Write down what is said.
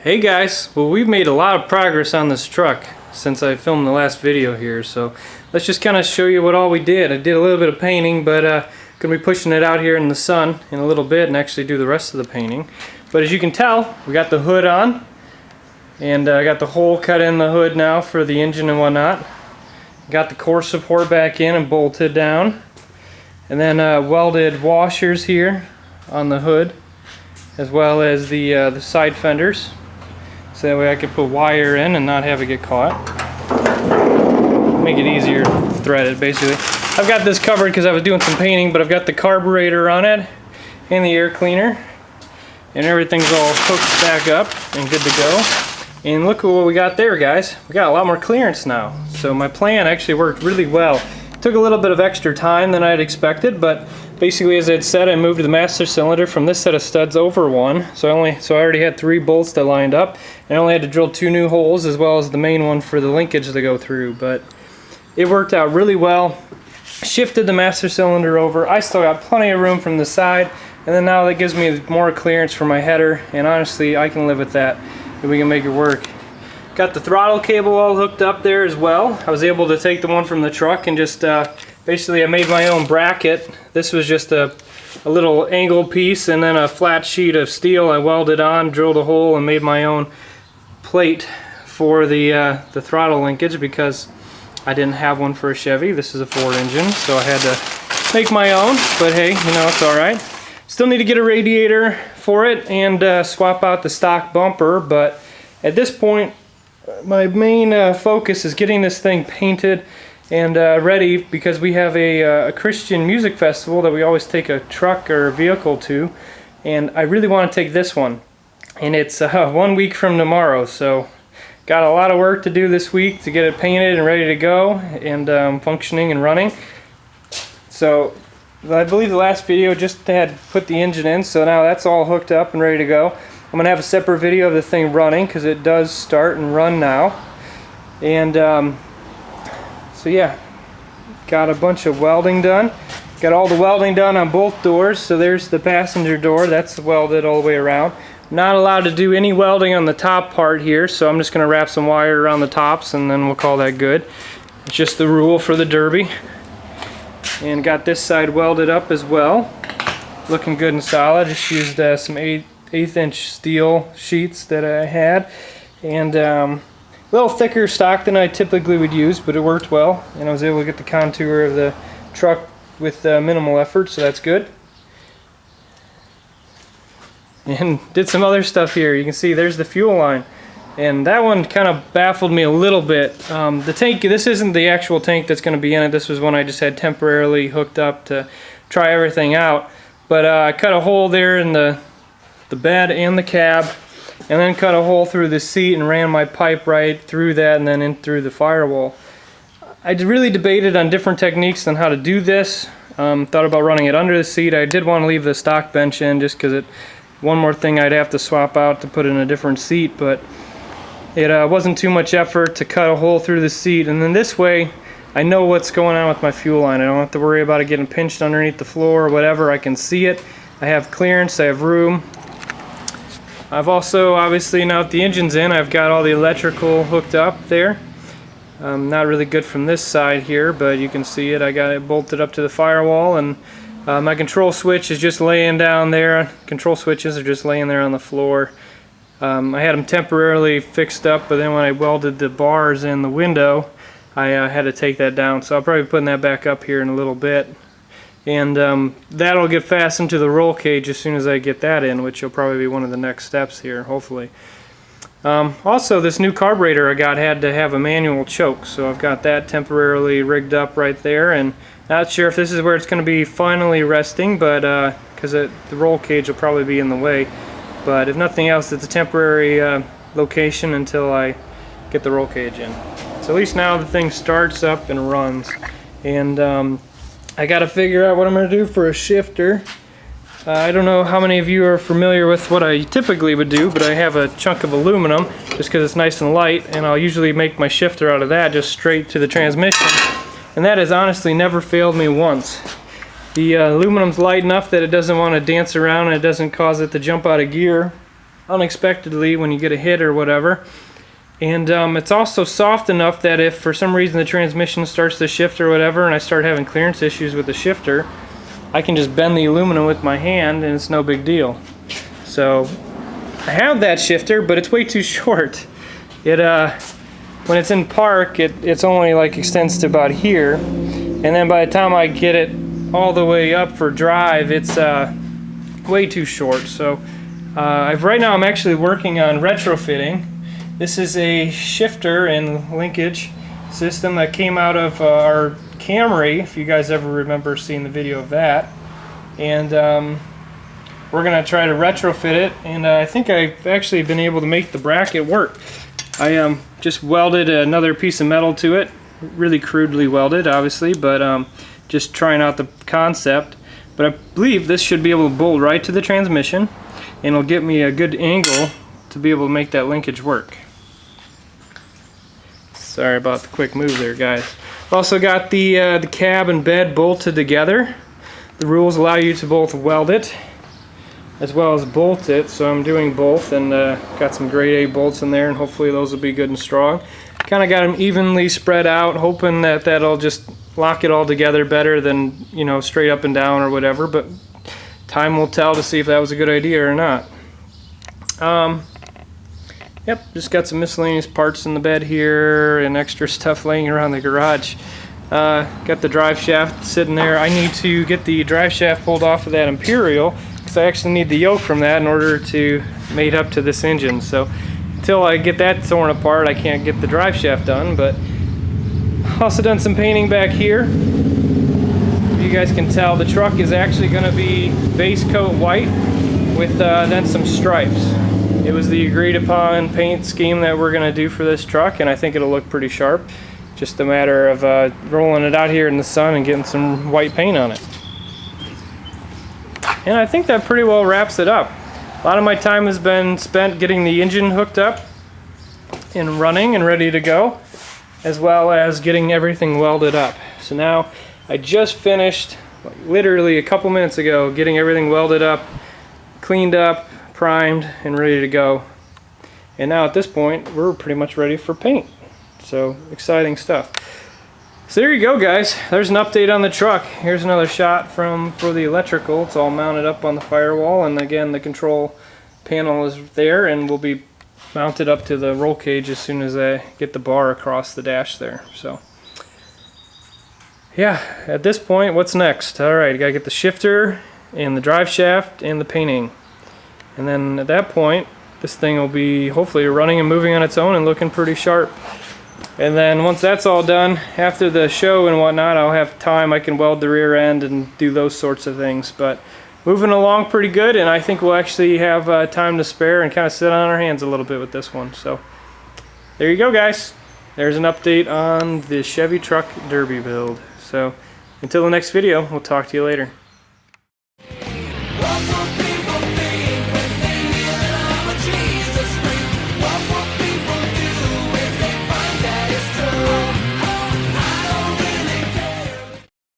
Hey guys, well we've made a lot of progress on this truck since I filmed the last video here, so let's just kind of show you what all we did. I did a little bit of painting, but gonna be pushing it out here in the sun in a little bit and actually do the rest of the painting. But as you can tell, we got the hood on, and I got the hole cut in the hood now for the engine and whatnot. Got the core support back in and bolted down, and then welded washers here on the hood, as well as the side fenders. So that way I could put wire in and not have it get caught. Make it easier to thread it, basically. I've got this covered because I was doing some painting, but I've got the carburetor on it and the air cleaner. And everything's all hooked back up and good to go. And look at what we got there, guys. We got a lot more clearance now. So my plan actually worked really well. Took a little bit of extra time than I had expected, but basically, as I had said, I moved the master cylinder from this set of studs over one. So I already had 3 bolts that lined up, and I only had to drill 2 new holes as well as the main one for the linkage to go through. But it worked out really well. Shifted the master cylinder over. I still got plenty of room from the side, and then now that gives me more clearance for my header, and honestly, I can live with that, and we can make it work. Got the throttle cable all hooked up there as well. I was able to take the one from the truck and just basically I made my own bracket. This was just a little angle piece and then a flat sheet of steel I welded on, drilled a hole, and made my own plate for the throttle linkage because I didn't have one for a Chevy. This is a Ford engine, so I had to make my own, but hey, you know, it's alright. Still need to get a radiator for it and swap out the stock bumper, but at this point my main focus is getting this thing painted and ready, because we have a Christian music festival that we always take a truck or a vehicle to, and I really want to take this one, and it's 1 week from tomorrow, so got a lot of work to do this week to get it painted and ready to go and functioning and running. So I believe the last video just had put the engine in, so now that's all hooked up and ready to go. I'm going to have a separate video of the thing running because it does start and run now. And so yeah, got a bunch of welding done. Got all the welding done on both doors. So there's the passenger door, that's welded all the way around. Not allowed to do any welding on the top part here, so I'm just going to wrap some wire around the tops and then we'll call that good. It's just the rule for the Derby. And got this side welded up as well. Looking good and solid. Just used some 1/8 inch steel sheets that I had, and a little thicker stock than I typically would use, but it worked well, and I was able to get the contour of the truck with minimal effort, so that's good. And did some other stuff here. You can see there's the fuel line, and that one kind of baffled me a little bit. The tank, this isn't the actual tank that's going to be in it. This was one I just had temporarily hooked up to try everything out, but I cut a hole there in the bed and the cab, and then cut a hole through the seat and ran my pipe right through that and then in through the firewall. I really debated on different techniques on how to do this. Thought about running it under the seat. I did want to leave the stock bench in just because one more thing I'd have to swap out to put in a different seat, but it wasn't too much effort to cut a hole through the seat, and then this way I know what's going on with my fuel line. I don't have to worry about it getting pinched underneath the floor or whatever. I can see it. I have clearance, I have room. I've also, obviously, now that the engine's in, I've got all the electrical hooked up there. Not really good from this side here, but you can see it. I got it bolted up to the firewall, and my control switch is just laying down there. Control switches are just laying there on the floor. I had them temporarily fixed up, but then when I welded the bars in the window, I had to take that down. So I'll probably be putting that back up here in a little bit. And that'll get fastened to the roll cage as soon as I get that in, which will probably be one of the next steps here, hopefully. Also, this new carburetor I got had to have a manual choke, so I've got that temporarily rigged up right there, and not sure if this is where it's going to be finally resting, but because the roll cage will probably be in the way. But if nothing else, it's a temporary location until I get the roll cage in. So at least now the thing starts up and runs. And I gotta figure out what I'm gonna do for a shifter. I don't know how many of you are familiar with what I typically would do, but I have a chunk of aluminum just because it's nice and light, and I'll usually make my shifter out of that just straight to the transmission, and that has honestly never failed me once. The aluminum's light enough that it doesn't want to dance around and it doesn't cause it to jump out of gear. unexpectedly when you get a hit or whatever. And it's also soft enough that if for some reason the transmission starts to shift or whatever and I start having clearance issues with the shifter, I can just bend the aluminum with my hand and it's no big deal. So I have that shifter, but it's way too short. It when it's in park, it's only like extends to about here, and then by the time I get it all the way up for drive, it's way too short. So right now I'm actually working on retrofitting. This is a shifter and linkage system that came out of our Camry, if you guys ever remember seeing the video of that. And we're going to try to retrofit it, and I think I've actually been able to make the bracket work. I just welded another piece of metal to it, really crudely welded obviously, but just trying out the concept. But I believe this should be able to bolt right to the transmission, and it'll get me a good angle to be able to make that linkage work. Sorry about the quick move there, guys. I've also got the cab and bed bolted together. The rules allow you to both weld it as well as bolt it, so I'm doing both, and got some grade A bolts in there, and hopefully those will be good and strong. Kind of got them evenly spread out, hoping that that'll just lock it all together better than, you know, straight up and down or whatever, but time will tell to see if that was a good idea or not. Yep, just got some miscellaneous parts in the bed here and extra stuff laying around the garage. Got the drive shaft sitting there. I need to get the drive shaft pulled off of that Imperial, because I actually need the yoke from that in order to mate up to this engine. So until I get that torn apart, I can't get the drive shaft done. But also done some painting back here. You guys can tell the truck is actually going to be base coat white with then some stripes. It was the agreed upon paint scheme that we're going to do for this truck, and I think it'll look pretty sharp. Just a matter of rolling it out here in the sun and getting some white paint on it. And I think that pretty well wraps it up. A lot of my time has been spent getting the engine hooked up and running and ready to go, as well as getting everything welded up. So now I just finished, like, literally a couple minutes ago, getting everything welded up, cleaned up, primed, and ready to go. And now at this point, we're pretty much ready for paint. So exciting stuff. So there you go, guys. There's an update on the truck. Here's another shot for the electrical. It's all mounted up on the firewall, and again the control panel is there and will be mounted up to the roll cage as soon as I get the bar across the dash there. So yeah, at this point, what's next? Alright, I gotta get the shifter and the drive shaft and the painting. And then at that point, this thing will be hopefully running and moving on its own and looking pretty sharp. And then once that's all done, after the show and whatnot, I'll have time. I can weld the rear end and do those sorts of things. But moving along pretty good, and I think we'll actually have time to spare and kind of sit on our hands a little bit with this one. So there you go, guys. There's an update on the Chevy truck derby build. So until the next video, we'll talk to you later.